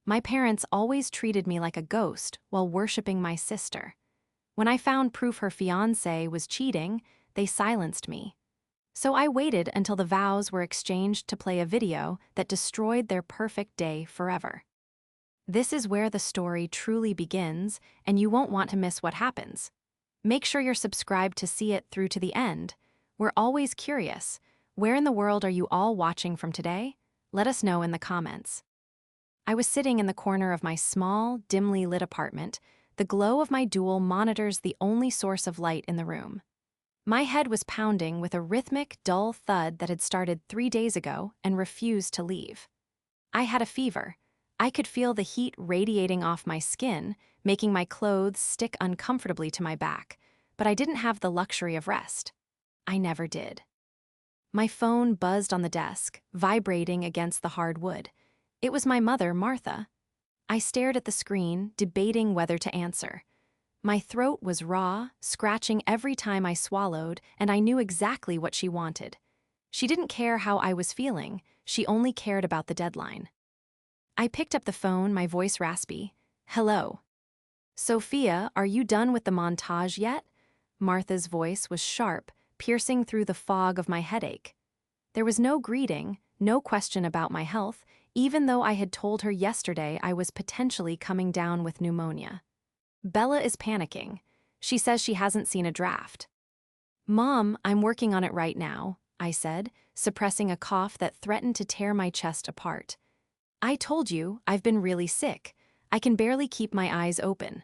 My parents always treated me like a ghost while worshiping my sister. When I found proof her fiancé was cheating, they silenced me. So I waited until the vows were exchanged to play a video that destroyed their perfect day forever. This is where the story truly begins, and you won't want to miss what happens. Make sure you're subscribed to see it through to the end. We're always curious. Where in the world are you all watching from today? Let us know in the comments. I was sitting in the corner of my small, dimly lit apartment. The glow of my dual monitors the only source of light in the room. My head was pounding with a rhythmic, dull thud that had started 3 days ago and refused to leave. I had a fever. I could feel the heat radiating off my skin, making my clothes stick uncomfortably to my back, but I didn't have the luxury of rest. I never did. My phone buzzed on the desk, vibrating against the hard wood. It was my mother, Martha. I stared at the screen, debating whether to answer. My throat was raw, scratching every time I swallowed, and I knew exactly what she wanted. She didn't care how I was feeling, she only cared about the deadline. I picked up the phone, my voice raspy. "Hello. Sophia, are you done with the montage yet?" Martha's voice was sharp, piercing through the fog of my headache. There was no greeting, no question about my health, even though I had told her yesterday I was potentially coming down with pneumonia. Bella is panicking. She says she hasn't seen a draft. "Mom, I'm working on it right now," I said, suppressing a cough that threatened to tear my chest apart. "I told you, I've been really sick. I can barely keep my eyes open."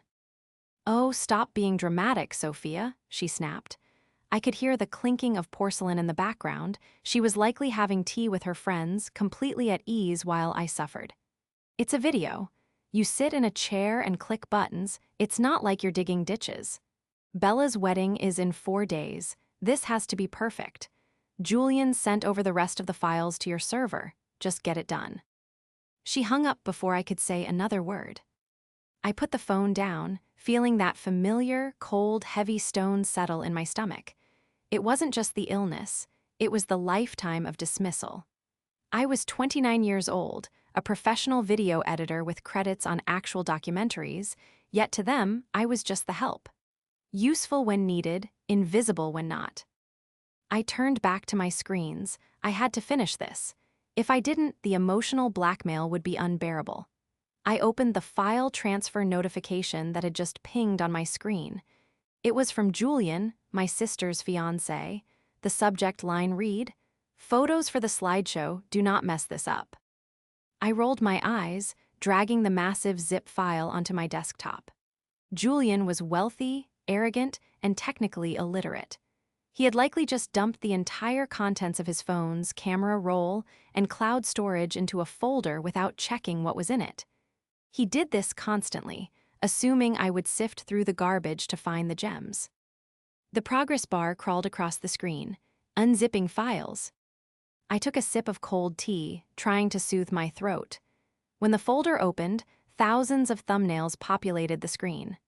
"Oh, stop being dramatic, Sophia," she snapped. I could hear the clinking of porcelain in the background. She was likely having tea with her friends, completely at ease while I suffered. "It's a video. You sit in a chair and click buttons. It's not like you're digging ditches. Bella's wedding is in 4 days. This has to be perfect. Julian sent over the rest of the files to your server. Just get it done." She hung up before I could say another word. I put the phone down, feeling that familiar, cold, heavy stone settle in my stomach. It wasn't just the illness, it was the lifetime of dismissal. I was 29 years old, a professional video editor with credits on actual documentaries, yet to them, I was just the help. Useful when needed, invisible when not. I turned back to my screens. I had to finish this. If I didn't, the emotional blackmail would be unbearable. I opened the file transfer notification that had just pinged on my screen. It was from Julian, my sister's fiancé. The subject line read, "Photos for the slideshow, do not mess this up." I rolled my eyes, dragging the massive zip file onto my desktop. Julian was wealthy, arrogant, and technically illiterate. He had likely just dumped the entire contents of his phone's camera roll and cloud storage into a folder without checking what was in it. He did this constantly, assuming I would sift through the garbage to find the gems. The progress bar crawled across the screen, unzipping files. I took a sip of cold tea, trying to soothe my throat. When the folder opened, thousands of thumbnails populated the screen.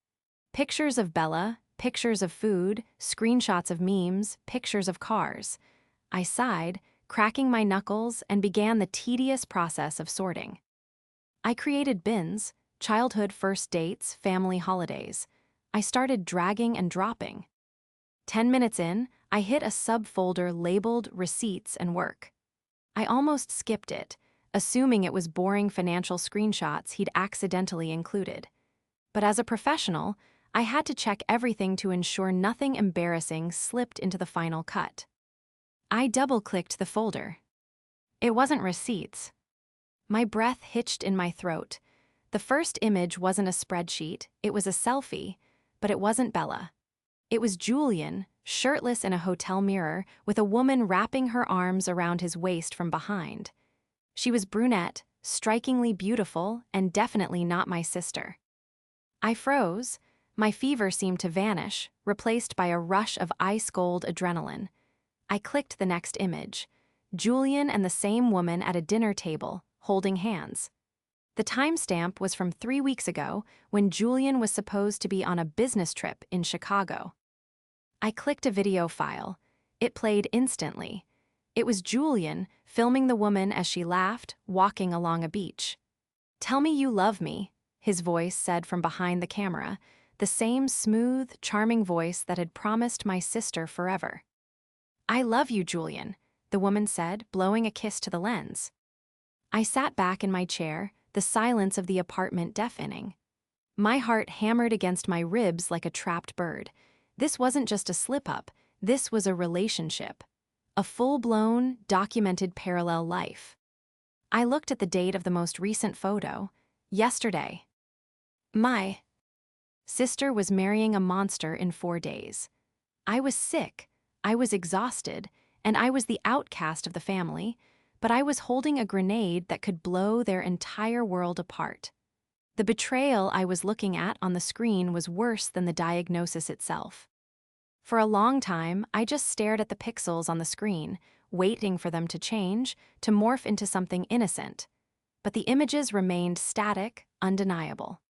Pictures of Bella, pictures of food, screenshots of memes, pictures of cars. I sighed, cracking my knuckles, and began the tedious process of sorting. I created bins: childhood first dates, family holidays. I started dragging and dropping. 10 minutes in, I hit a subfolder labeled Receipts and Work. I almost skipped it, assuming it was boring financial screenshots he'd accidentally included. But as a professional, I had to check everything to ensure nothing embarrassing slipped into the final cut. I double-clicked the folder. It wasn't receipts. My breath hitched in my throat. The first image wasn't a spreadsheet, it was a selfie, but it wasn't Bella. It was Julian, shirtless in a hotel mirror, with a woman wrapping her arms around his waist from behind. She was brunette, strikingly beautiful, and definitely not my sister. I froze. My fever seemed to vanish, replaced by a rush of ice-cold adrenaline. I clicked the next image. Julian and the same woman at a dinner table, holding hands. The timestamp was from 3 weeks ago, when Julian was supposed to be on a business trip in Chicago. I clicked a video file. It played instantly. It was Julian filming the woman as she laughed, walking along a beach. Tell me you love me, his voice said from behind the camera, the same smooth, charming voice that had promised my sister forever. I love you, Julian, the woman said, blowing a kiss to the lens. I sat back in my chair, the silence of the apartment deafening. My heart hammered against my ribs like a trapped bird. This wasn't just a slip-up, this was a relationship. A full-blown, documented parallel life. I looked at the date of the most recent photo. Yesterday. My sister was marrying a monster in 4 days. I was sick, I was exhausted, and I was the outcast of the family, but I was holding a grenade that could blow their entire world apart. The betrayal I was looking at on the screen was worse than the diagnosis itself. For a long time, I just stared at the pixels on the screen, waiting for them to change, to morph into something innocent. But the images remained static, undeniable.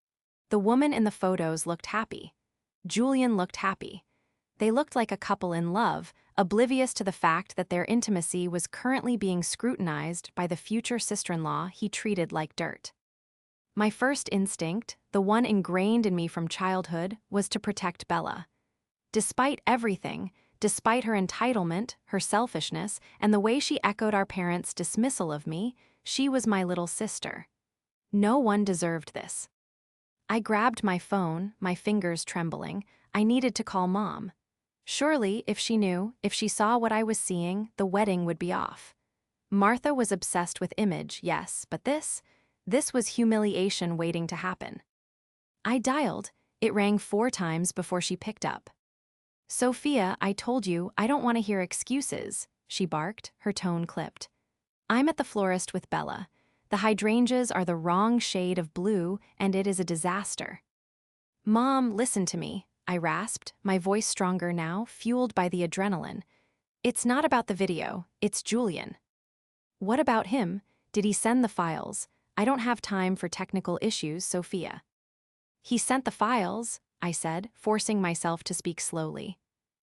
The woman in the photos looked happy. Julian looked happy. They looked like a couple in love, oblivious to the fact that their intimacy was currently being scrutinized by the future sister-in-law he treated like dirt. My first instinct, the one ingrained in me from childhood, was to protect Bella. Despite everything, despite her entitlement, her selfishness, and the way she echoed our parents' dismissal of me, she was my little sister. No one deserved this. I grabbed my phone, my fingers trembling. I needed to call Mom. Surely, if she knew, if she saw what I was seeing, the wedding would be off. Martha was obsessed with image, yes, but this was humiliation waiting to happen. I dialed. It rang 4 times before she picked up. Sophia, I told you, I don't want to hear excuses, she barked, her tone clipped. I'm at the florist with Bella. The hydrangeas are the wrong shade of blue, and it is a disaster. Mom, listen to me, I rasped, my voice stronger now, fueled by the adrenaline. It's not about the video, it's Julian. What about him? Did he send the files? I don't have time for technical issues, Sophia. He sent the files, I said, forcing myself to speak slowly.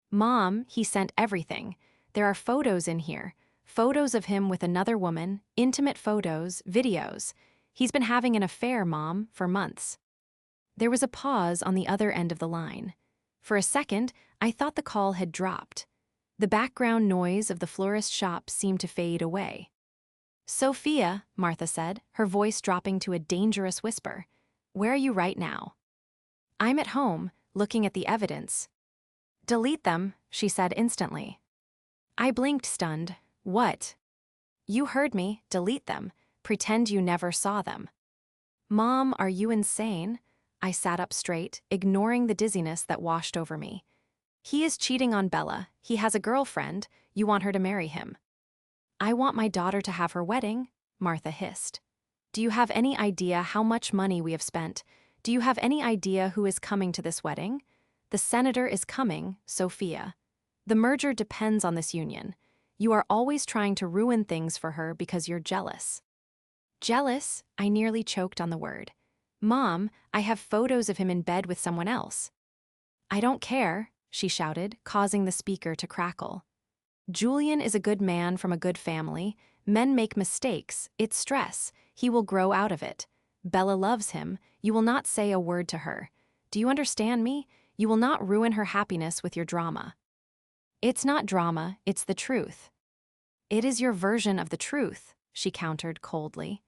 Mom, he sent everything. There are photos in here. Photos of him with another woman, intimate photos, videos. He's been having an affair, Mom, for months. There was a pause on the other end of the line. For a second, I thought the call had dropped. The background noise of the florist shop seemed to fade away. Sophia, Martha said, her voice dropping to a dangerous whisper. Where are you right now? I'm at home, looking at the evidence. Delete them, she said instantly. I blinked, stunned. What? You heard me, delete them. Pretend you never saw them. Mom, are you insane? I sat up straight, ignoring the dizziness that washed over me. He is cheating on Bella. He has a girlfriend. You want her to marry him. I want my daughter to have her wedding, Martha hissed. Do you have any idea how much money we have spent? Do you have any idea who is coming to this wedding? The senator is coming, Sophia. The merger depends on this union. You are always trying to ruin things for her because you're jealous. Jealous? I nearly choked on the word. Mom, I have photos of him in bed with someone else. I don't care, she shouted, causing the speaker to crackle. Julian is a good man from a good family. Men make mistakes. It's stress. He will grow out of it. Bella loves him. You will not say a word to her. Do you understand me? You will not ruin her happiness with your drama. It's not drama, it's the truth. It is your version of the truth, she countered coldly.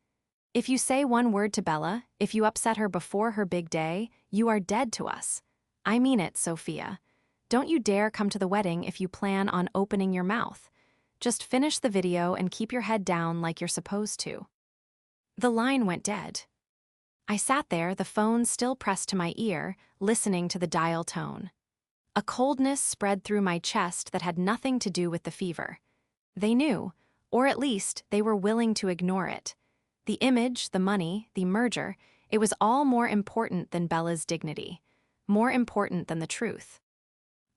If you say one word to Bella, if you upset her before her big day, you are dead to us. I mean it, Sophia. Don't you dare come to the wedding if you plan on opening your mouth. Just finish the video and keep your head down like you're supposed to. The line went dead. I sat there, the phone still pressed to my ear, listening to the dial tone. A coldness spread through my chest that had nothing to do with the fever. They knew, or at least they were willing to ignore it. The image, the money, the merger, it was all more important than Bella's dignity, more important than the truth.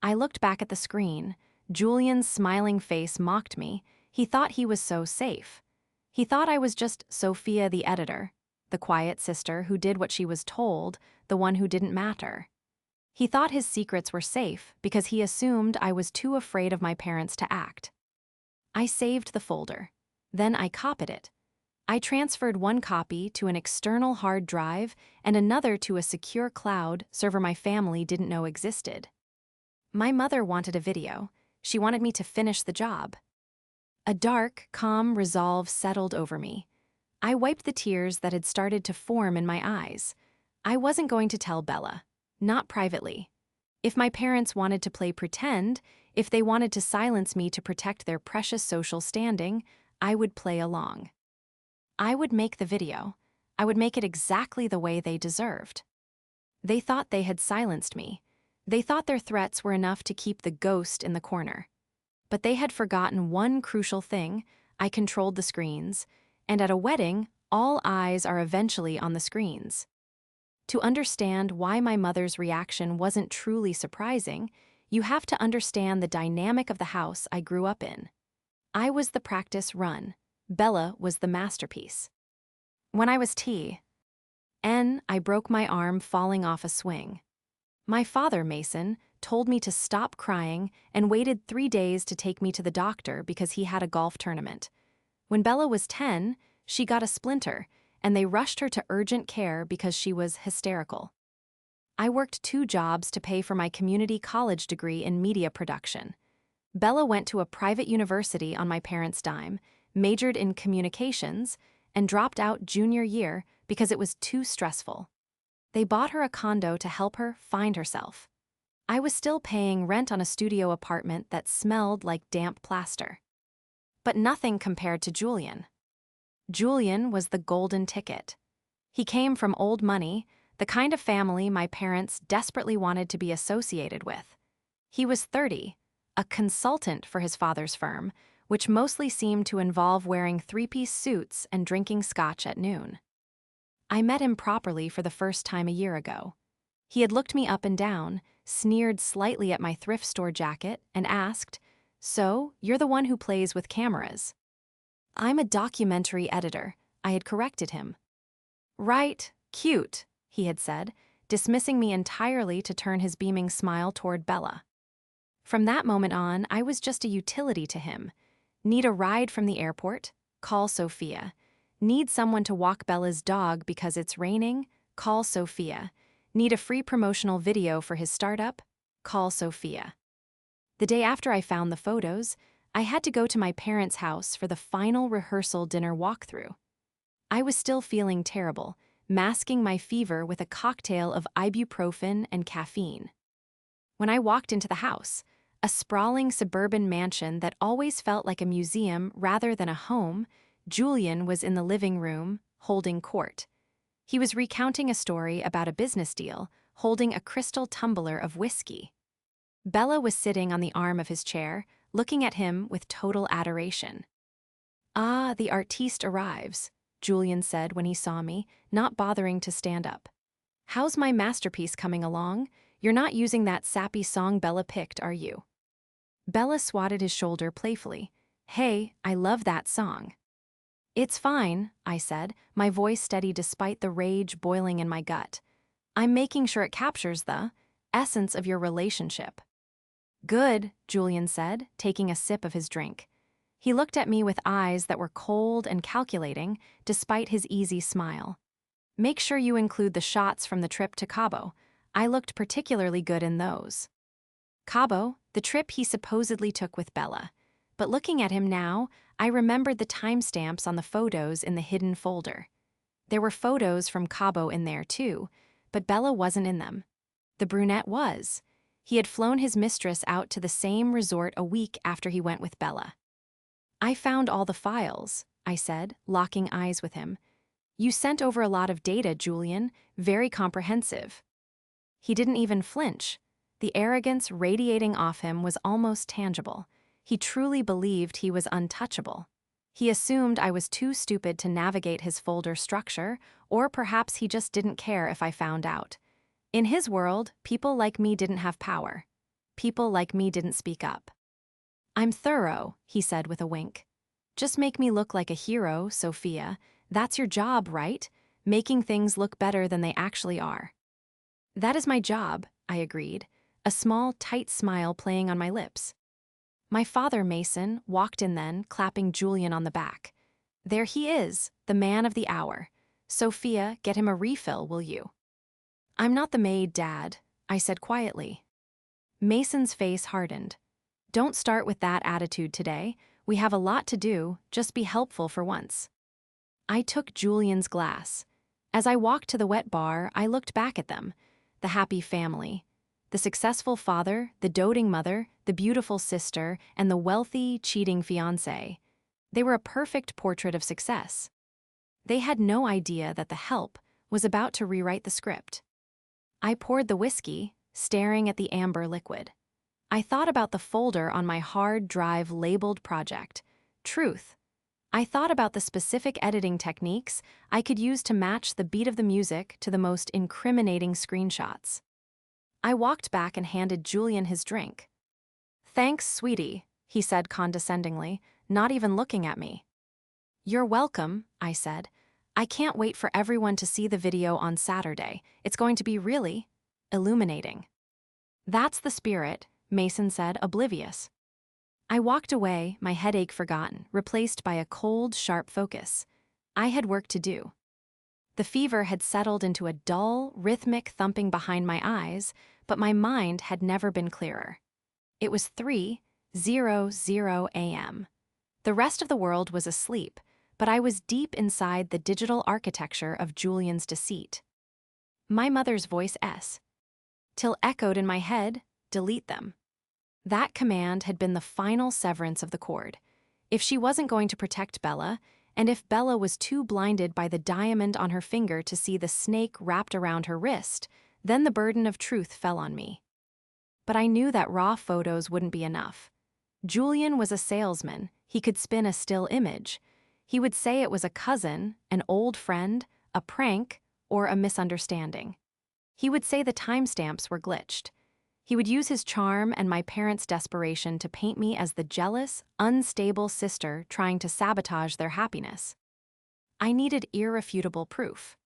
I looked back at the screen. Julian's smiling face mocked me. He thought he was so safe. He thought I was just Sophia the editor, the quiet sister who did what she was told, the one who didn't matter. He thought his secrets were safe because he assumed I was too afraid of my parents to act. I saved the folder. Then I copied it. I transferred one copy to an external hard drive and another to a secure cloud server my family didn't know existed. My mother wanted a video. She wanted me to finish the job. A dark, calm resolve settled over me. I wiped the tears that had started to form in my eyes. I wasn't going to tell Bella. Not privately. If my parents wanted to play pretend, if they wanted to silence me to protect their precious social standing, I would play along. I would make the video. I would make it exactly the way they deserved. They thought they had silenced me. They thought their threats were enough to keep the ghost in the corner. But they had forgotten one crucial thing: I controlled the screens, and at a wedding, all eyes are eventually on the screens. To understand why my mother's reaction wasn't truly surprising, you have to understand the dynamic of the house I grew up in. I was the practice run. Bella was the masterpiece. When I was N, I broke my arm falling off a swing. My father, Mason, told me to stop crying and waited 3 days to take me to the doctor because he had a golf tournament. When Bella was 10, she got a splinter, and they rushed her to urgent care because she was hysterical. I worked 2 jobs to pay for my community college degree in media production. Bella went to a private university on my parents' dime, majored in communications, and dropped out junior year because it was too stressful. They bought her a condo to help her find herself. I was still paying rent on a studio apartment that smelled like damp plaster. But nothing compared to Julian. Julian was the golden ticket. He came from old money, the kind of family my parents desperately wanted to be associated with. He was 30, a consultant for his father's firm, which mostly seemed to involve wearing 3-piece suits and drinking scotch at noon. I met him properly for the first time a year ago. He had looked me up and down, sneered slightly at my thrift store jacket, and asked, "So, you're the one who plays with cameras?" "I'm a documentary editor," I had corrected him. "Right, cute," he had said, dismissing me entirely to turn his beaming smile toward Bella. From that moment on, I was just a utility to him. Need a ride from the airport? Call Sophia. Need someone to walk Bella's dog because it's raining? Call Sophia. Need a free promotional video for his startup? Call Sophia. The day after I found the photos, I had to go to my parents' house for the final rehearsal dinner walkthrough. I was still feeling terrible, masking my fever with a cocktail of ibuprofen and caffeine. When I walked into the house, a sprawling suburban mansion that always felt like a museum rather than a home, Julian was in the living room, holding court. He was recounting a story about a business deal, holding a crystal tumbler of whiskey. Bella was sitting on the arm of his chair, looking at him with total adoration. "Ah, the artiste arrives," Julian said when he saw me, not bothering to stand up. "How's my masterpiece coming along? You're not using that sappy song Bella picked, are you?" Bella swatted his shoulder playfully. "Hey, I love that song." "It's fine," I said, my voice steady despite the rage boiling in my gut. "I'm making sure it captures the essence of your relationship." "Good," Julian said, taking a sip of his drink. He looked at me with eyes that were cold and calculating, despite his easy smile. "Make sure you include the shots from the trip to Cabo. I looked particularly good in those." Cabo, the trip he supposedly took with Bella. But looking at him now, I remembered the timestamps on the photos in the hidden folder. There were photos from Cabo in there too, but Bella wasn't in them. The brunette was. He had flown his mistress out to the same resort a week after he went with Bella. "I found all the files," I said, locking eyes with him. "You sent over a lot of data, Julian, very comprehensive." He didn't even flinch. The arrogance radiating off him was almost tangible. He truly believed he was untouchable. He assumed I was too stupid to navigate his folder structure, or perhaps he just didn't care if I found out. In his world, people like me didn't have power. People like me didn't speak up. "I'm thorough," he said with a wink. "Just make me look like a hero, Sophia. That's your job, right? Making things look better than they actually are." "That is my job," I agreed, a small, tight smile playing on my lips. My father, Mason, walked in then, clapping Julian on the back. There he is, the man of the hour. Sophia, get him a refill, will you? I'm not the maid, Dad, I said quietly. Mason's face hardened. Don't start with that attitude today. We have a lot to do, just be helpful for once. I took Julian's glass. As I walked to the wet bar, I looked back at them. The happy family. The successful father, the doting mother, the beautiful sister, and the wealthy, cheating fiancé. They were a perfect portrait of success. They had no idea that the help was about to rewrite the script. I poured the whiskey, staring at the amber liquid. I thought about the folder on my hard drive labeled Project Truth. I thought about the specific editing techniques I could use to match the beat of the music to the most incriminating screenshots. I walked back and handed Julian his drink. Thanks, sweetie, he said condescendingly, not even looking at me. You're welcome, I said. I can't wait for everyone to see the video on Saturday. It's going to be really illuminating. That's the spirit, Mason said, oblivious. I walked away, my headache forgotten, replaced by a cold, sharp focus. I had work to do. The fever had settled into a dull, rhythmic thumping behind my eyes, but my mind had never been clearer. It was 3:00 a.m. The rest of the world was asleep, but I was deep inside the digital architecture of Julian's deceit. My mother's voice till echoed in my head, delete them. That command had been the final severance of the cord. If she wasn't going to protect Bella, and if Bella was too blinded by the diamond on her finger to see the snake wrapped around her wrist, then the burden of truth fell on me. But I knew that raw photos wouldn't be enough. Julian was a salesman. He could spin a still image. He would say it was a cousin, an old friend, a prank, or a misunderstanding. He would say the timestamps were glitched. He would use his charm and my parents' desperation to paint me as the jealous, unstable sister trying to sabotage their happiness. I needed irrefutable proof.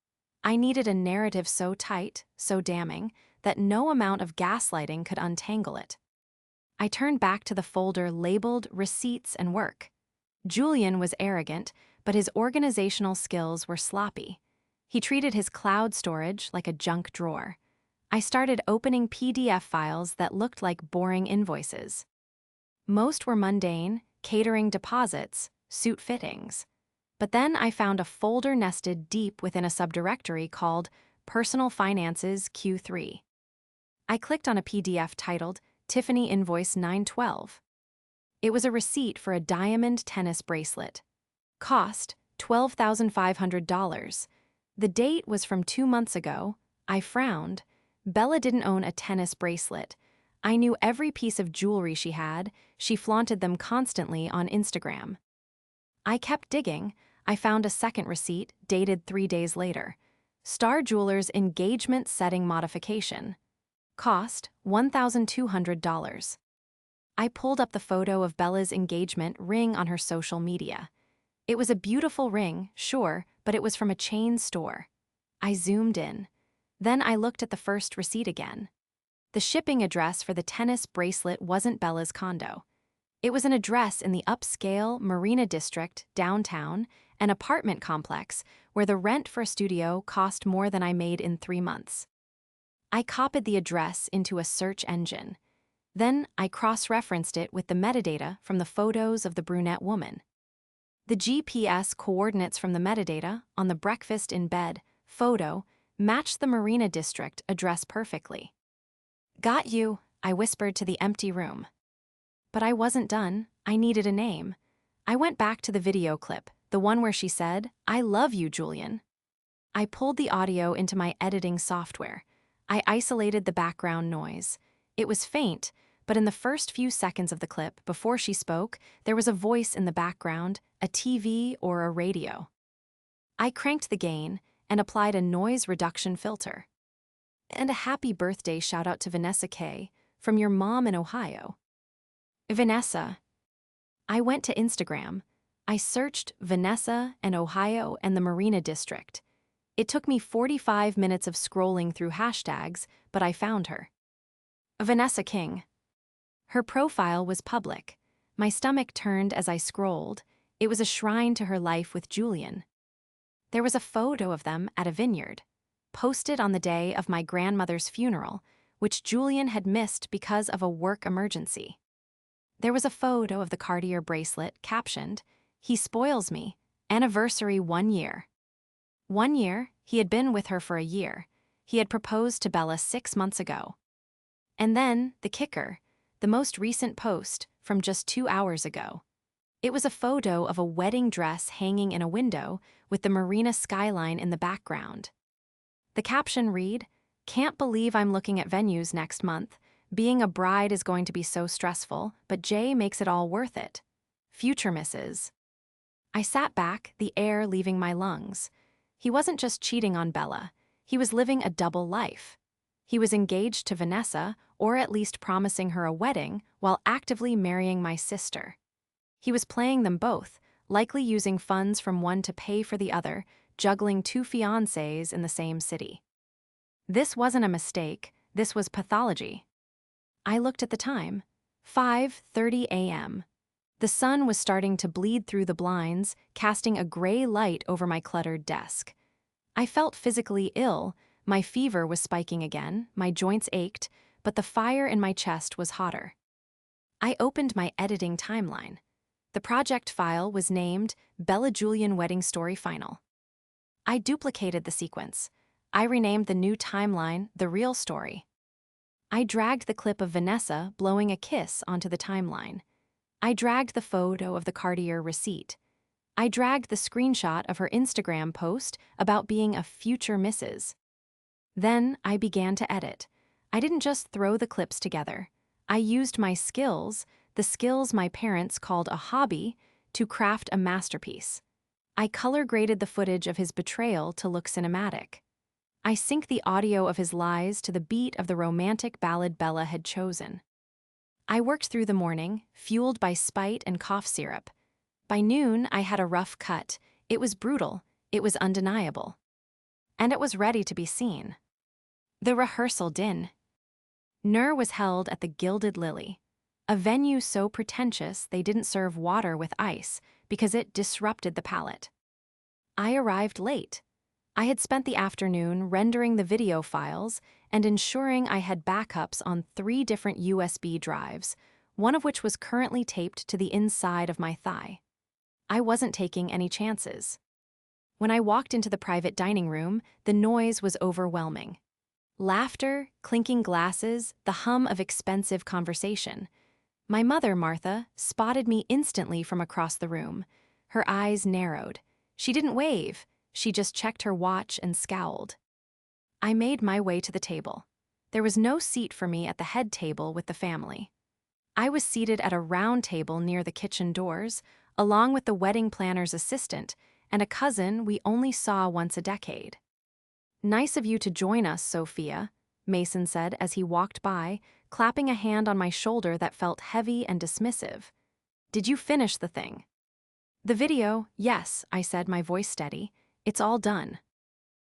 I needed a narrative so tight, so damning, that no amount of gaslighting could untangle it. I turned back to the folder labeled Receipts and Work. Julian was arrogant, but his organizational skills were sloppy. He treated his cloud storage like a junk drawer. I started opening PDF files that looked like boring invoices. Most were mundane, catering deposits, suit fittings. But then I found a folder nested deep within a subdirectory called Personal Finances Q3. I clicked on a PDF titled Tiffany Invoice 912. It was a receipt for a diamond tennis bracelet. Cost $12,500. The date was from 2 months ago. I frowned. Bella didn't own a tennis bracelet. I knew every piece of jewelry she had. She flaunted them constantly on Instagram. I kept digging. I found a second receipt, dated 3 days later. Star Jewelers Engagement Setting Modification. Cost $1,200. I pulled up the photo of Bella's engagement ring on her social media. It was a beautiful ring, sure, but it was from a chain store. I zoomed in. Then I looked at the first receipt again. The shipping address for the tennis bracelet wasn't Bella's condo. It was an address in the upscale Marina District, downtown, an apartment complex where the rent for a studio cost more than I made in 3 months. I copied the address into a search engine. Then I cross-referenced it with the metadata from the photos of the brunette woman. The GPS coordinates from the metadata on the breakfast in bed photo matched the Marina District address perfectly. Got you, I whispered to the empty room. But I wasn't done. I needed a name. I went back to the video clip, the one where she said, "I love you, Julian." I pulled the audio into my editing software. I isolated the background noise. It was faint, but in the first few seconds of the clip, before she spoke, there was a voice in the background, a TV or a radio. I cranked the gain and applied a noise reduction filter. And a happy birthday shout out to Vanessa K. from your mom in Ohio. Vanessa. I went to Instagram. I searched Vanessa and Ohio and the Marina District. It took me 45 minutes of scrolling through hashtags, but I found her. Vanessa King. Her profile was public. My stomach turned as I scrolled. It was a shrine to her life with Julian. There was a photo of them at a vineyard, posted on the day of my grandmother's funeral, which Julian had missed because of a work emergency. There was a photo of the Cartier bracelet captioned, "He spoils me, anniversary 1 year." 1 year, he had been with her for a year. He had proposed to Bella 6 months ago. And then, the kicker, the most recent post from just 2 hours ago. It was a photo of a wedding dress hanging in a window with the marina skyline in the background. The caption read, "Can't believe I'm looking at venues next month. Being a bride is going to be so stressful, but Jay makes it all worth it. Future misses." I sat back, the air leaving my lungs. He wasn't just cheating on Bella. He was living a double life. He was engaged to Vanessa, or at least promising her a wedding, while actively marrying my sister. He was playing them both, likely using funds from one to pay for the other, juggling 2 fiancés in the same city. This wasn't a mistake, this was pathology. I looked at the time. 5:30 a.m. The sun was starting to bleed through the blinds, casting a gray light over my cluttered desk. I felt physically ill, my fever was spiking again, my joints ached, but the fire in my chest was hotter. I opened my editing timeline. The project file was named Bella Julian Wedding Story Final. I duplicated the sequence. I renamed the new timeline The Real Story. I dragged the clip of Vanessa blowing a kiss onto the timeline. I dragged the photo of the Cartier receipt. I dragged the screenshot of her Instagram post about being a future Mrs. Then I began to edit. I didn't just throw the clips together. I used my skills, the skills my parents called a hobby, to craft a masterpiece. I color graded the footage of his betrayal to look cinematic. I synced the audio of his lies to the beat of the romantic ballad Bella had chosen. I worked through the morning, fueled by spite and cough syrup. By noon, I had a rough cut. It was brutal, it was undeniable. And it was ready to be seen. The rehearsal din. Nur was held at the Gilded Lily, a venue so pretentious they didn't serve water with ice because it disrupted the palate. I arrived late. I had spent the afternoon rendering the video files and ensuring I had backups on 3 different USB drives, one of which was currently taped to the inside of my thigh. I wasn't taking any chances. When I walked into the private dining room, the noise was overwhelming. Laughter, clinking glasses, the hum of expensive conversation. My mother, Martha, spotted me instantly from across the room. Her eyes narrowed. She didn't wave. She just checked her watch and scowled. I made my way to the table. There was no seat for me at the head table with the family. I was seated at a round table near the kitchen doors, along with the wedding planner's assistant and a cousin we only saw once a decade. "Nice of you to join us, Sophia," Mason said as he walked by, clapping a hand on my shoulder that felt heavy and dismissive. "Did you finish the thing?" "The video, yes," I said, my voice steady. "It's all done."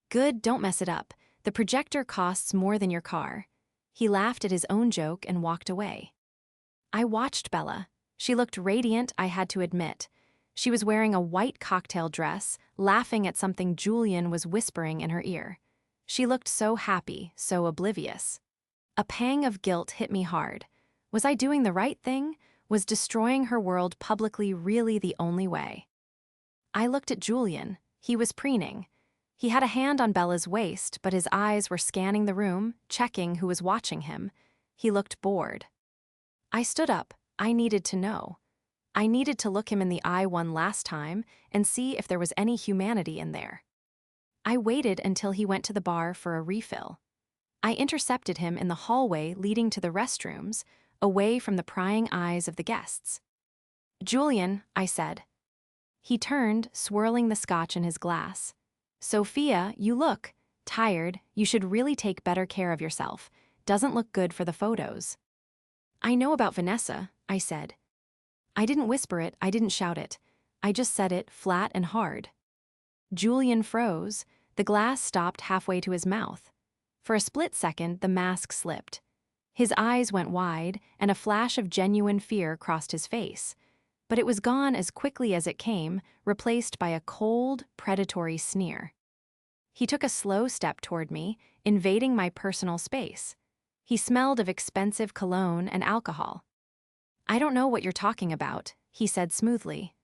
"Good, don't mess it up. The projector costs more than your car." He laughed at his own joke and walked away. I watched Bella. She looked radiant, I had to admit. She was wearing a white cocktail dress, laughing at something Julian was whispering in her ear. She looked so happy, so oblivious. A pang of guilt hit me hard. Was I doing the right thing? Was destroying her world publicly really the only way? I looked at Julian. He was preening. He had a hand on Bella's waist, but his eyes were scanning the room, checking who was watching him. He looked bored. I stood up. I needed to know. I needed to look him in the eye one last time and see if there was any humanity in there. I waited until he went to the bar for a refill. I intercepted him in the hallway leading to the restrooms, away from the prying eyes of the guests. "Julian," I said. He turned, swirling the scotch in his glass. "Sophia, you look tired. You should really take better care of yourself. Doesn't look good for the photos." "I know about Vanessa," I said. I didn't whisper it, I didn't shout it. I just said it, flat and hard. Julian froze. The glass stopped halfway to his mouth. For a split second, the mask slipped. His eyes went wide, and a flash of genuine fear crossed his face. but it was gone as quickly as it came, replaced by a cold, predatory sneer. He took a slow step toward me, invading my personal space. He smelled of expensive cologne and alcohol. "I don't know what you're talking about," he said smoothly.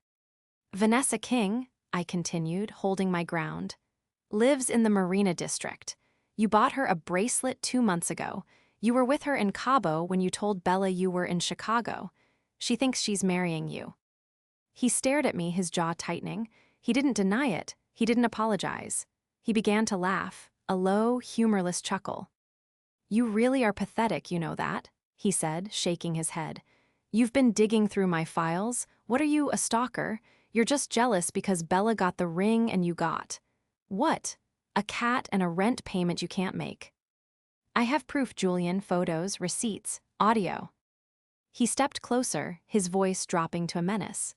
"Vanessa King," I continued, holding my ground, "lives in the Marina District. You bought her a bracelet 2 months ago. You were with her in Cabo when you told Bella you were in Chicago. She thinks she's marrying you." He stared at me, his jaw tightening. He didn't deny it. He didn't apologize. He began to laugh, a low, humorless chuckle. "You really are pathetic, you know that," he said, shaking his head. "You've been digging through my files. What are you, a stalker? You're just jealous because Bella got the ring and you got. What? A cat and a rent payment you can't make." "I have proof, Julian, photos, receipts, audio." He stepped closer, his voice dropping to a menace.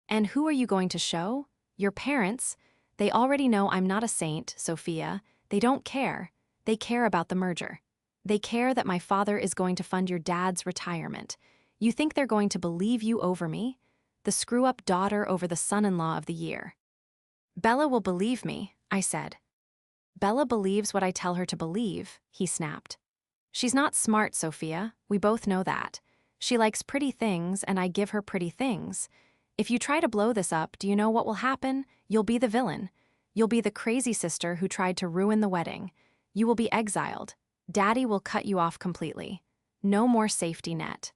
"And who are you going to show? Your parents? They already know I'm not a saint, Sophia. They don't care. They care about the merger. They care that my father is going to fund your dad's retirement. You think they're going to believe you over me? The screw-up daughter over the son-in-law of the year." "Bella will believe me," I said. "Bella believes what I tell her to believe," he snapped. "She's not smart, Sophia. We both know that. She likes pretty things, and I give her pretty things. If you try to blow this up, do you know what will happen? You'll be the villain. You'll be the crazy sister who tried to ruin the wedding. You will be exiled. Daddy will cut you off completely. No more safety net."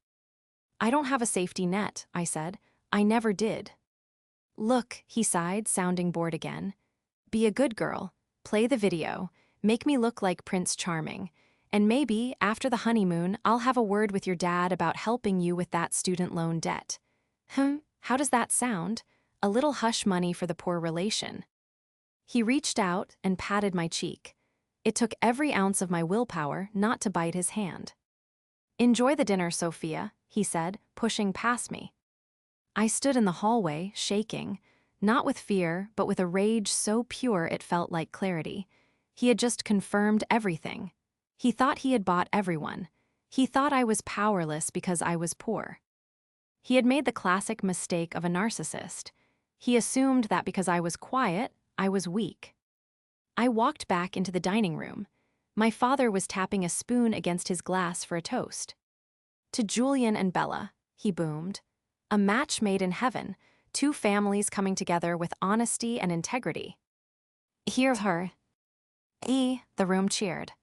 "I don't have a safety net," I said. "I never did." "Look," he sighed, sounding bored again. "Be a good girl. Play the video. Make me look like Prince Charming. And maybe, after the honeymoon, I'll have a word with your dad about helping you with that student loan debt." How does that sound? A little hush money for the poor relation. He reached out and patted my cheek. It took every ounce of my willpower not to bite his hand. "Enjoy the dinner, Sophia," he said, pushing past me. I stood in the hallway, shaking, not with fear, but with a rage so pure it felt like clarity. He had just confirmed everything. He thought he had bought everyone. He thought I was powerless because I was poor. He had made the classic mistake of a narcissist. He assumed that because I was quiet, I was weak. I walked back into the dining room. My father was tapping a spoon against his glass for a toast. "To Julian and Bella," he boomed. "A match made in heaven, 2 families coming together with honesty and integrity." "Here's her." The room cheered.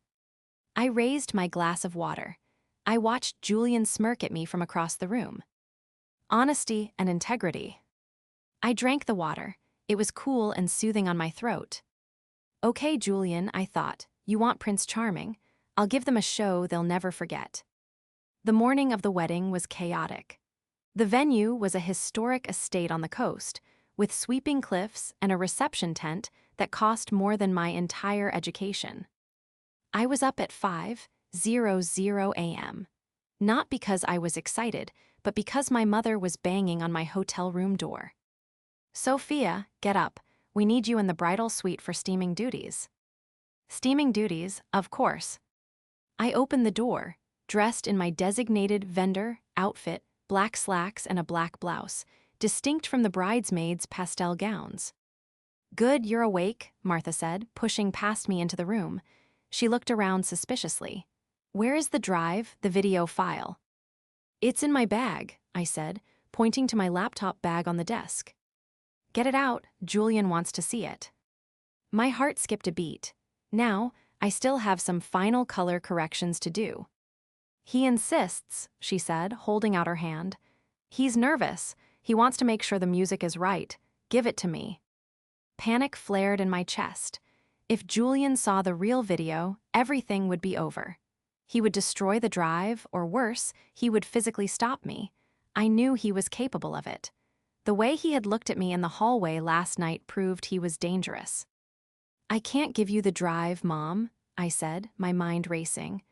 I raised my glass of water. I watched Julian smirk at me from across the room. Honesty and integrity. I drank the water. It was cool and soothing on my throat. "Okay, Julian," I thought. "You want Prince Charming? I'll give them a show they'll never forget." The morning of the wedding was chaotic. The venue was a historic estate on the coast, with sweeping cliffs and a reception tent that cost more than my entire education. I was up at 5:00 a.m. Not because I was excited, but because my mother was banging on my hotel room door. "Sophia, get up. We need you in the bridal suite for steaming duties." Steaming duties, of course. I opened the door, dressed in my designated vendor outfit, black slacks and a black blouse, distinct from the bridesmaids' pastel gowns. "Good, you're awake," Martha said, pushing past me into the room. She looked around suspiciously. "Where is the drive, the video file?" "It's in my bag," I said, pointing to my laptop bag on the desk. "Get it out, Julian wants to see it." My heart skipped a beat. Now, I still have some final color corrections to do. "He insists," she said, holding out her hand. "He's nervous. He wants to make sure the music is right. Give it to me." Panic flared in my chest. If Julian saw the real video, everything would be over. He would destroy the drive, or worse, he would physically stop me. I knew he was capable of it. The way he had looked at me in the hallway last night proved he was dangerous. "I can't give you the drive, Mom," I said, my mind racing.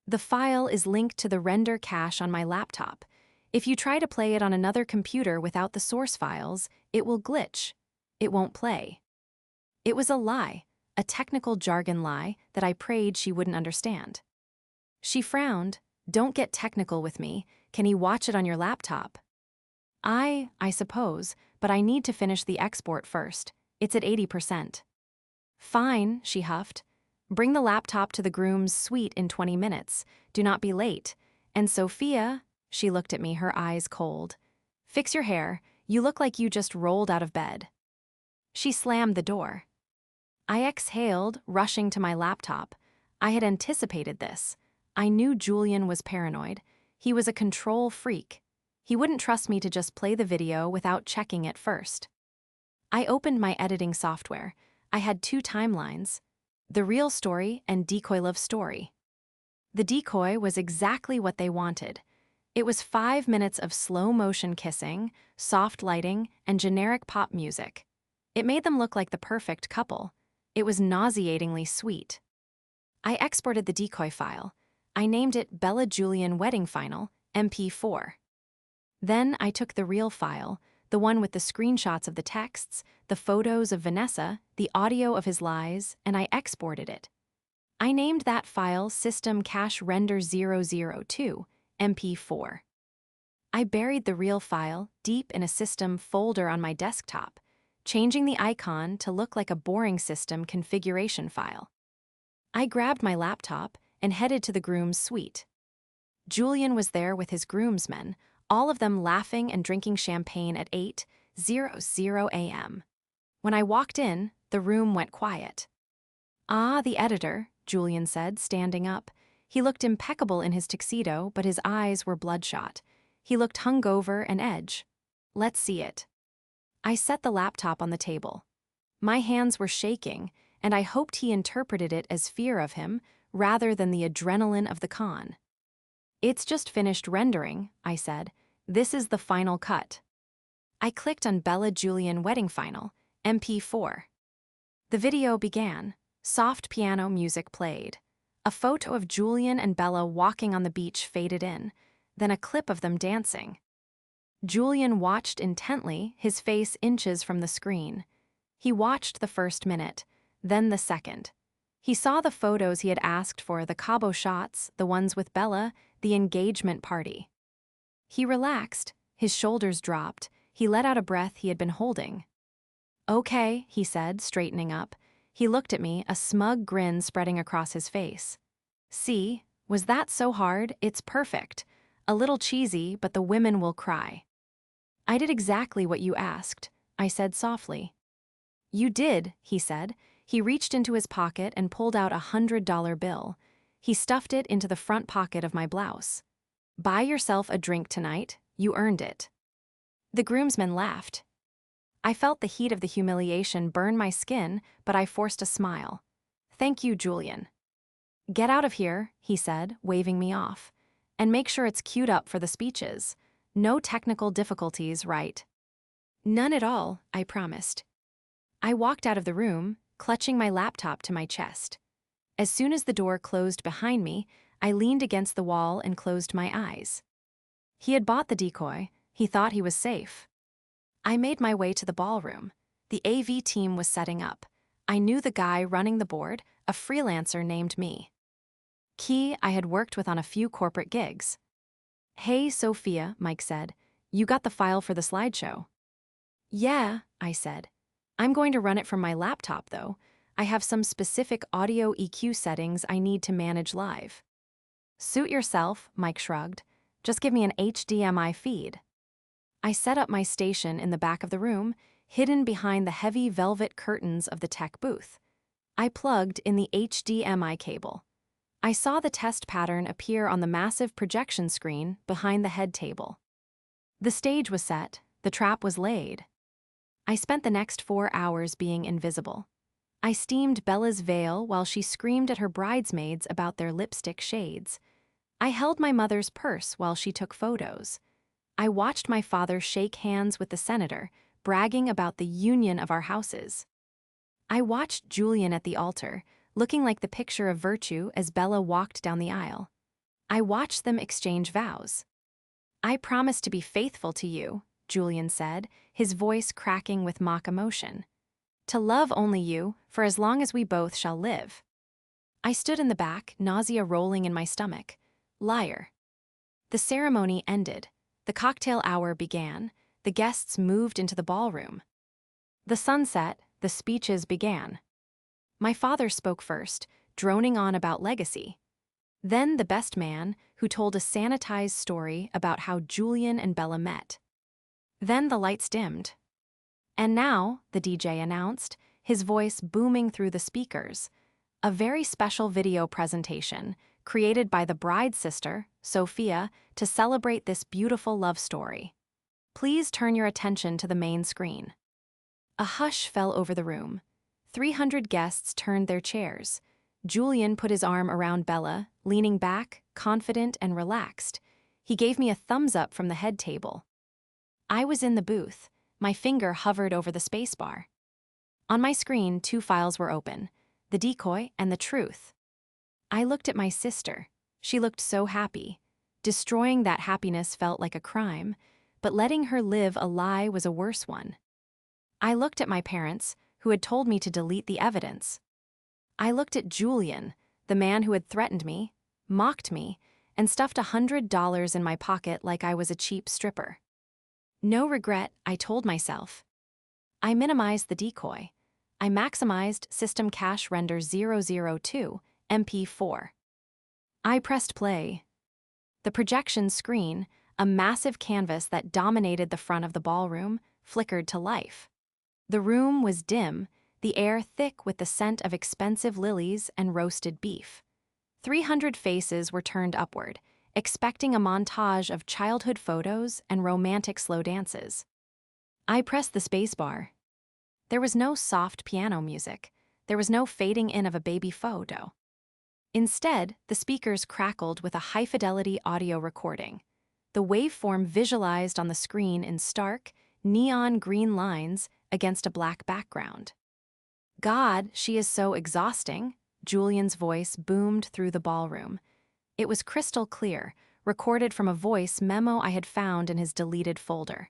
"The file is linked to the render cache on my laptop. If you try to play it on another computer without the source files, it will glitch. It won't play." It was a lie, a technical jargon lie that I prayed she wouldn't understand. She frowned. "Don't get technical with me. Can he watch it on your laptop?" I suppose, but I need to finish the export first. It's at 80%. Fine, she huffed. Bring the laptop to the groom's suite in 20 minutes. Do not be late. And Sophia, she looked at me, her eyes cold. Fix your hair. You look like you just rolled out of bed. She slammed the door. I exhaled, rushing to my laptop. I had anticipated this. I knew Julian was paranoid. He was a control freak. He wouldn't trust me to just play the video without checking it first. I opened my editing software. I had 2 timelines: the real story and decoy love story. The decoy was exactly what they wanted. It was 5 minutes of slow-motion kissing, soft lighting, and generic pop music. It made them look like the perfect couple. It was nauseatingly sweet. I exported the decoy file. I named it Bella Julian Wedding Final, MP4. Then I took the real file, the one with the screenshots of the texts, the photos of Vanessa, the audio of his lies, and I exported it. I named that file System Cache Render 002, MP4. I buried the real file deep in a system folder on my desktop, changing the icon to look like a boring system configuration file. I grabbed my laptop and headed to the groom's suite. Julian was there with his groomsmen, all of them laughing and drinking champagne at 8:00 a.m. When I walked in, the room went quiet. "Ah, the editor," Julian said, standing up. He looked impeccable in his tuxedo, but his eyes were bloodshot. He looked hungover and edgy. "Let's see it." I set the laptop on the table. My hands were shaking, and I hoped he interpreted it as fear of him rather than the adrenaline of the con. "It's just finished rendering," I said. "This is the final cut." I clicked on Bella Julian Wedding Final, MP4. The video began. Soft piano music played. A photo of Julian and Bella walking on the beach faded in, then a clip of them dancing. Julian watched intently, his face inches from the screen. He watched the first minute, then the second. He saw the photos he had asked for, the Cabo shots, the ones with Bella, the engagement party. He relaxed, his shoulders dropped, he let out a breath he had been holding. "Okay," he said, straightening up. He looked at me, a smug grin spreading across his face. "See, was that so hard? It's perfect. A little cheesy, but the women will cry." "I did exactly what you asked," I said softly. "You did," he said. He reached into his pocket and pulled out a $100 bill. He stuffed it into the front pocket of my blouse. "Buy yourself a drink tonight. You earned it." The groomsmen laughed. I felt the heat of the humiliation burn my skin, but I forced a smile. "Thank you, Julian." "Get out of here," he said, waving me off. "And make sure it's queued up for the speeches. No technical difficulties, right?" "None at all," I promised. I walked out of the room, clutching my laptop to my chest. As soon as the door closed behind me, I leaned against the wall and closed my eyes. He had bought the decoy. He thought he was safe. I made my way to the ballroom. The AV team was setting up. I knew the guy running the board, a freelancer named me. Key I had worked with on a few corporate gigs. "Hey, Sophia," Mike said. "You got the file for the slideshow?" "Yeah," I said. "I'm going to run it from my laptop, though. I have some specific audio EQ settings I need to manage live." "Suit yourself," Mike shrugged. "Just give me an HDMI feed." I set up my station in the back of the room, hidden behind the heavy velvet curtains of the tech booth. I plugged in the HDMI cable. I saw the test pattern appear on the massive projection screen behind the head table. The stage was set, the trap was laid. I spent the next 4 hours being invisible. I steamed Bella's veil while she screamed at her bridesmaids about their lipstick shades. I held my mother's purse while she took photos. I watched my father shake hands with the senator, bragging about the union of our houses. I watched Julian at the altar, looking like the picture of virtue as Bella walked down the aisle. I watched them exchange vows. "I promise to be faithful to you," Julian said, his voice cracking with mock emotion. "To love only you, for as long as we both shall live." I stood in the back, nausea rolling in my stomach. Liar. The ceremony ended. The cocktail hour began. the guests moved into the ballroom. The sunset, the speeches began. My father spoke first, droning on about legacy. Then the best man, who told a sanitized story about how Julian and Bella met. Then the lights dimmed. And now, the DJ announced, his voice booming through the speakers, a very special video presentation created by the bride's sister, Sophia, to celebrate this beautiful love story. Please turn your attention to the main screen. A hush fell over the room. 300 guests turned their chairs. Julian put his arm around Bella, leaning back, confident and relaxed. He gave me a thumbs up from the head table. I was in the booth. My finger hovered over the spacebar. On my screen, 2 files were open, the decoy and the truth. I looked at my sister. She looked so happy. Destroying that happiness felt like a crime, but letting her live a lie was a worse one. I looked at my parents, who had told me to delete the evidence. I looked at Julian, the man who had threatened me, mocked me, and stuffed $100 in my pocket like I was a cheap stripper. No regret, I told myself. I minimized the decoy. I maximized System Cache Render 002, MP4. I pressed play. The projection screen, a massive canvas that dominated the front of the ballroom, flickered to life. The room was dim, the air thick with the scent of expensive lilies and roasted beef. 300 faces were turned upward, expecting a montage of childhood photos and romantic slow dances. I pressed the spacebar. There was no soft piano music. There was no fading in of a baby photo. Instead, the speakers crackled with a high-fidelity audio recording. The waveform visualized on the screen in stark, neon green lines against a black background. God, she is so exhausting, Julian's voice boomed through the ballroom. It was crystal clear, recorded from a voice memo I had found in his deleted folder.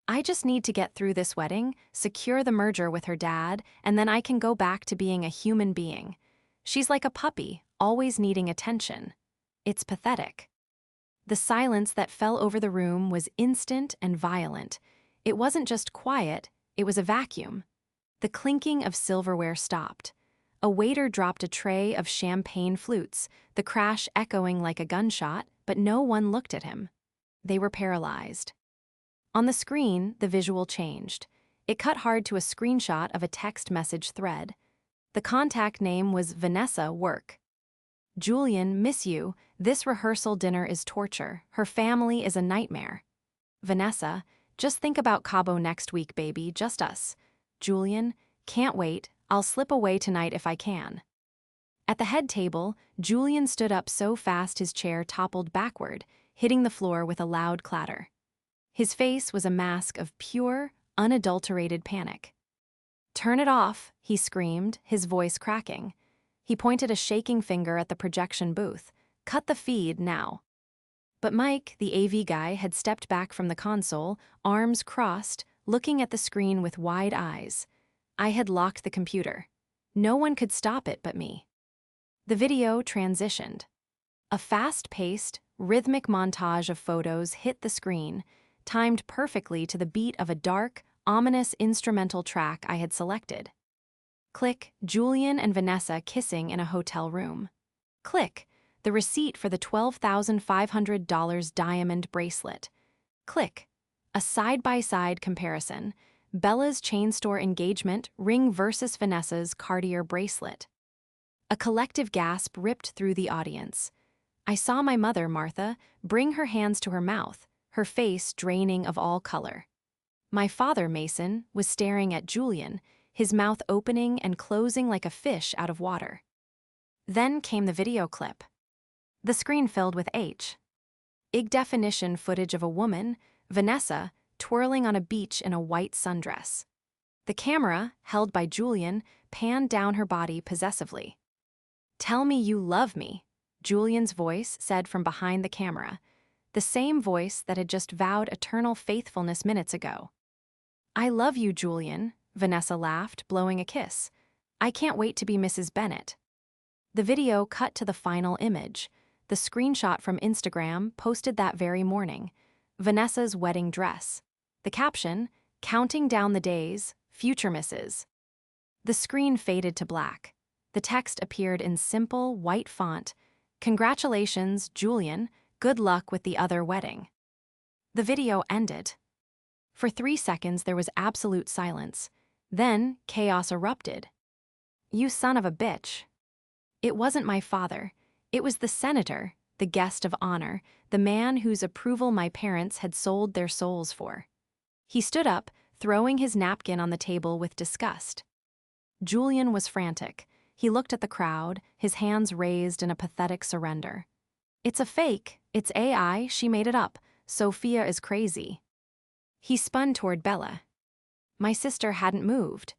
I just need to get through this wedding, secure the merger with her dad, and then I can go back to being a human being. She's like a puppy, always needing attention. It's pathetic. The silence that fell over the room was instant and violent. It wasn't just quiet, it was a vacuum. The clinking of silverware stopped. A waiter dropped a tray of champagne flutes, the crash echoing like a gunshot, but no one looked at him. They were paralyzed. On the screen, the visual changed. It cut hard to a screenshot of a text message thread. The contact name was Vanessa Work. Julian, miss you. This rehearsal dinner is torture. Her family is a nightmare. Vanessa, just think about Cabo next week, baby, just us. Julian, can't wait. I'll slip away tonight if I can. At the head table, Julian stood up so fast his chair toppled backward, hitting the floor with a loud clatter. His face was a mask of pure, unadulterated panic. Turn it off, he screamed, his voice cracking. He pointed a shaking finger at the projection booth. Cut the feed now. But Mike, the AV guy, had stepped back from the console, arms crossed, looking at the screen with wide eyes. I had locked the computer. No one could stop it but me. The video transitioned. A fast-paced, rhythmic montage of photos hit the screen, timed perfectly to the beat of a dark, ominous instrumental track I had selected. Click, Julian and Vanessa kissing in a hotel room. Click, the receipt for the $12,500 diamond bracelet. Click, a side-by-side comparison, Bella's chain store engagement ring versus Vanessa's Cartier bracelet. A collective gasp ripped through the audience. I saw my mother, Martha, bring her hands to her mouth, her face draining of all color. My father, Mason, was staring at Julian, his mouth opening and closing like a fish out of water. Then came the video clip. The screen filled with high-definition footage of a woman, Vanessa, twirling on a beach in a white sundress. The camera, held by Julian, panned down her body possessively. Tell me you love me, Julian's voice said from behind the camera, the same voice that had just vowed eternal faithfulness minutes ago. I love you, Julian, Vanessa laughed, blowing a kiss. I can't wait to be Mrs. Bennett. The video cut to the final image, the screenshot from Instagram posted that very morning, Vanessa's wedding dress. The caption, "Counting down the days, future misses." The screen faded to black. The text appeared in simple, white font, "Congratulations, Julian, good luck with the other wedding." The video ended. For 3 seconds there was absolute silence. Then, chaos erupted. "You son of a bitch." It wasn't my father. It was the senator, the guest of honor, the man whose approval my parents had sold their souls for. He stood up, throwing his napkin on the table with disgust. Julian was frantic. He looked at the crowd, his hands raised in a pathetic surrender. "It's a fake. It's AI. She made it up. Sophia is crazy." He spun toward Bella. My sister hadn't moved.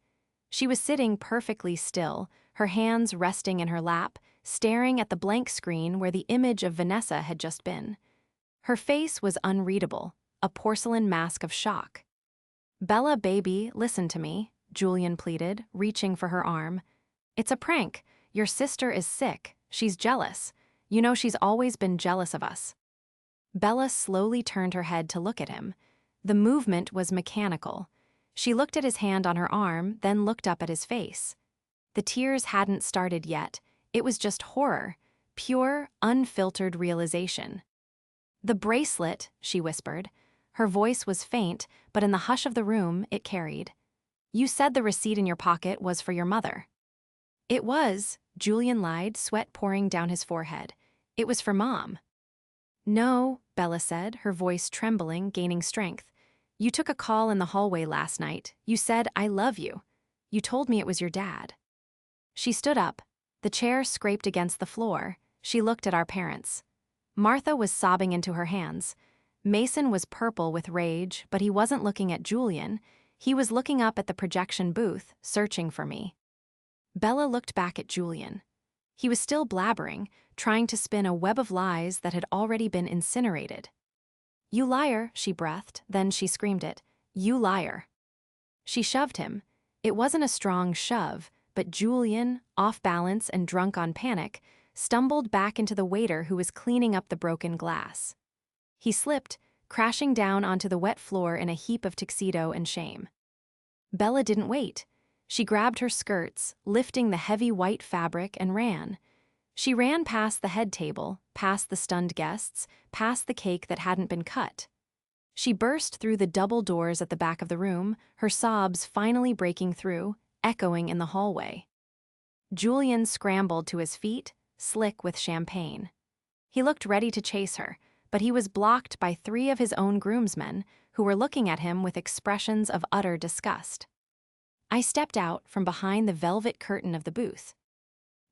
She was sitting perfectly still, her hands resting in her lap, staring at the blank screen where the image of Vanessa had just been. Her face was unreadable, a porcelain mask of shock. "Bella, baby, listen to me," Julian pleaded, reaching for her arm. "It's a prank. Your sister is sick. She's jealous. You know she's always been jealous of us." Bella slowly turned her head to look at him. The movement was mechanical. She looked at his hand on her arm, then looked up at his face. The tears hadn't started yet. It was just horror, pure, unfiltered realization. "The bracelet," she whispered. Her voice was faint, but in the hush of the room, it carried. "You said the receipt in your pocket was for your mother." "It was," Julian lied, sweat pouring down his forehead. "It was for Mom." "No," Bella said, her voice trembling, gaining strength. "You took a call in the hallway last night. You said, 'I love you.' You told me it was your dad." She stood up. The chair scraped against the floor. She looked at our parents. Martha was sobbing into her hands. Mason was purple with rage, but he wasn't looking at Julian. He was looking up at the projection booth, searching for me. Bella looked back at Julian. He was still blabbering, trying to spin a web of lies that had already been incinerated. "You liar," she breathed, then she screamed it. "You liar." She shoved him. It wasn't a strong shove, but Julian, off balance and drunk on panic, stumbled back into the waiter who was cleaning up the broken glass. He slipped, crashing down onto the wet floor in a heap of tuxedo and shame. Bella didn't wait. She grabbed her skirts, lifting the heavy white fabric, and ran. She ran past the head table, past the stunned guests, past the cake that hadn't been cut. She burst through the double doors at the back of the room, her sobs finally breaking through, echoing in the hallway. Julian scrambled to his feet, slick with champagne. He looked ready to chase her, but he was blocked by 3 of his own groomsmen, who were looking at him with expressions of utter disgust. I stepped out from behind the velvet curtain of the booth.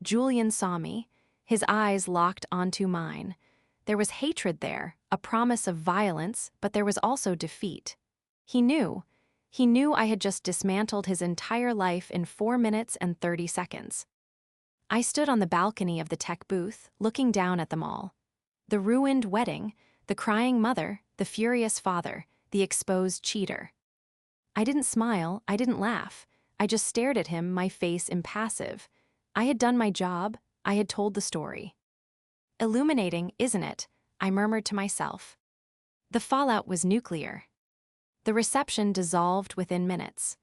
Julian saw me, his eyes locked onto mine. There was hatred there, a promise of violence, but there was also defeat. He knew I had just dismantled his entire life in 4 minutes and 30 seconds. I stood on the balcony of the tech booth, looking down at them all. The ruined wedding, the crying mother, the furious father, the exposed cheater. I didn't smile, I didn't laugh. I just stared at him, my face impassive. I had done my job, I had told the story. "Illuminating, isn't it?" I murmured to myself. The fallout was nuclear. The reception dissolved within minutes.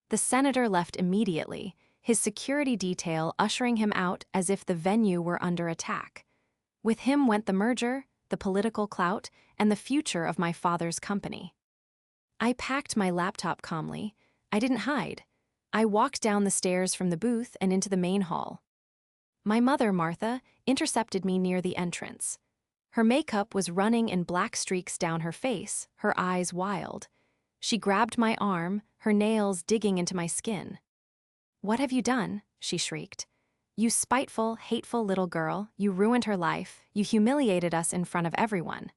The senator left immediately, his security detail ushering him out as if the venue were under attack. With him went the merger, the political clout, and the future of my father's company. I packed my laptop calmly. I didn't hide. I walked down the stairs from the booth and into the main hall. My mother, Martha, intercepted me near the entrance. Her makeup was running in black streaks down her face, her eyes wild. She grabbed my arm, her nails digging into my skin. "What have you done?" she shrieked. "You spiteful, hateful little girl, you ruined her life, you humiliated us in front of everyone."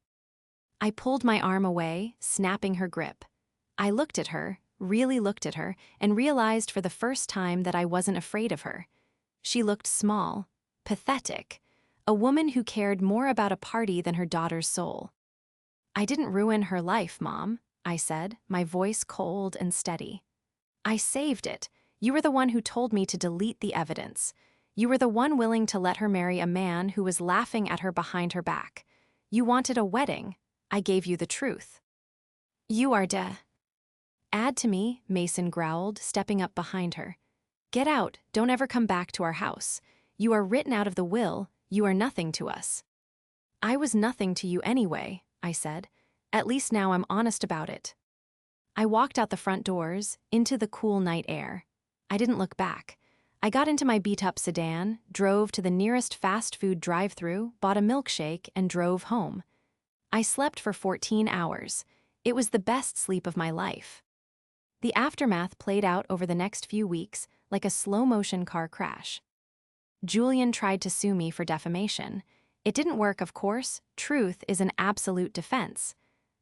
I pulled my arm away, snapping her grip. I looked at her, really looked at her, and realized for the first time that I wasn't afraid of her. She looked small, pathetic, a woman who cared more about a party than her daughter's soul. "I didn't ruin her life, Mom," I said, my voice cold and steady. "I saved it. You were the one who told me to delete the evidence. You were the one willing to let her marry a man who was laughing at her behind her back. You wanted a wedding. I gave you the truth." "You are Add to me, Mason growled, stepping up behind her. Get out, don't ever come back to our house. You are written out of the will, you are nothing to us. I was nothing to you anyway, I said. At least now I'm honest about it. I walked out the front doors, into the cool night air. I didn't look back. I got into my beat-up sedan, drove to the nearest fast food drive-thru, bought a milkshake, and drove home. I slept for 14 hours. It was the best sleep of my life. The aftermath played out over the next few weeks like a slow-motion car crash. Julian tried to sue me for defamation. It didn't work, of course. Truth is an absolute defense.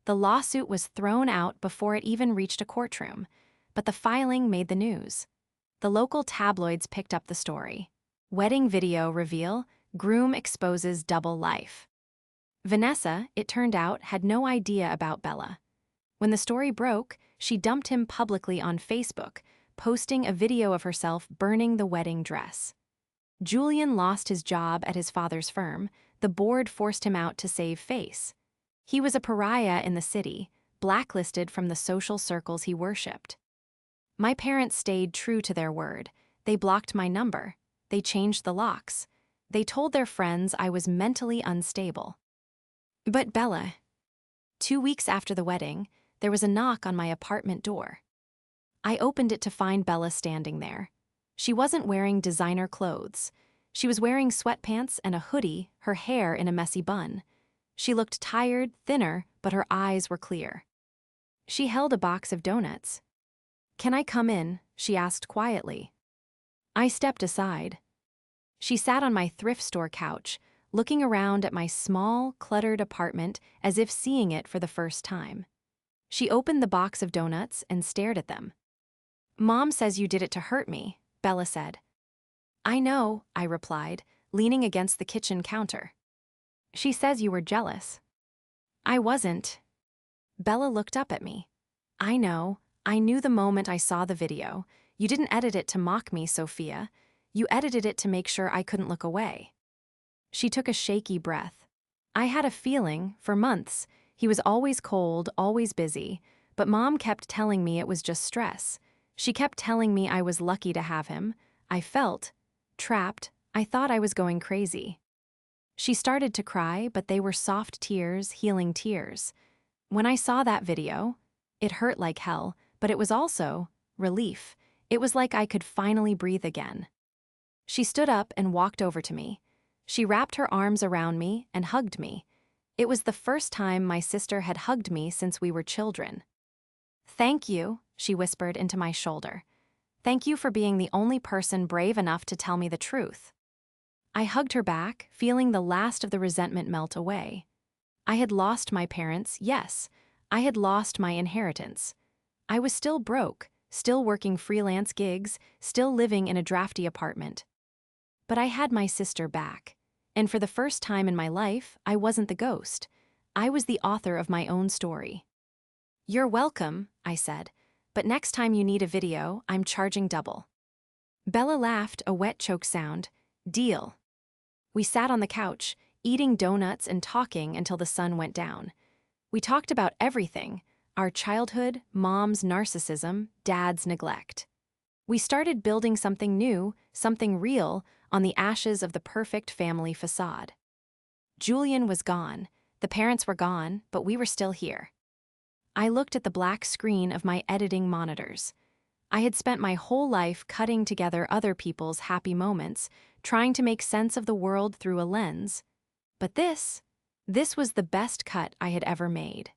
The lawsuit was thrown out before it even reached a courtroom, but the filing made the news. The local tabloids picked up the story. Wedding video reveal, groom exposes double life. Vanessa, it turned out, had no idea about Bella. When the story broke, she dumped him publicly on Facebook, posting a video of herself burning the wedding dress. Julian lost his job at his father's firm. The board forced him out to save face. He was a pariah in the city, blacklisted from the social circles he worshipped. My parents stayed true to their word. They blocked my number. They changed the locks. They told their friends I was mentally unstable. But Bella. 2 weeks after the wedding, there was a knock on my apartment door. I opened it to find Bella standing there. She wasn't wearing designer clothes. She was wearing sweatpants and a hoodie, her hair in a messy bun. She looked tired, thinner, but her eyes were clear. She held a box of donuts. "Can I come in?" she asked quietly. I stepped aside. She sat on my thrift store couch, looking around at my small, cluttered apartment as if seeing it for the first time. She opened the box of donuts and stared at them. "Mom says you did it to hurt me," Bella said. "I know," I replied, leaning against the kitchen counter. "She says you were jealous." "I wasn't." Bella looked up at me. "I know. I knew the moment I saw the video. You didn't edit it to mock me, Sophia. You edited it to make sure I couldn't look away." She took a shaky breath. I had a feeling, for months, he was always cold, always busy, but Mom kept telling me it was just stress. She kept telling me I was lucky to have him. I felt trapped. I thought I was going crazy. She started to cry, but they were soft tears, healing tears. When I saw that video, it hurt like hell, but it was also relief. It was like I could finally breathe again. She stood up and walked over to me. She wrapped her arms around me and hugged me. It was the first time my sister had hugged me since we were children. "Thank you," she whispered into my shoulder. "Thank you for being the only person brave enough to tell me the truth." I hugged her back, feeling the last of the resentment melt away. I had lost my parents, yes. I had lost my inheritance. I was still broke, still working freelance gigs, still living in a drafty apartment. But I had my sister back. And for the first time in my life, I wasn't the ghost. I was the author of my own story. "You're welcome," I said. "But next time you need a video, I'm charging double." Bella laughed, a wet choke sound. "Deal." We sat on the couch, eating donuts and talking until the sun went down. We talked about everything: our childhood, Mom's narcissism, Dad's neglect. We started building something new, something real, on the ashes of the perfect family facade. Julian was gone, the parents were gone, but we were still here. I looked at the black screen of my editing monitors. I had spent my whole life cutting together other people's happy moments, trying to make sense of the world through a lens. But this was the best cut I had ever made.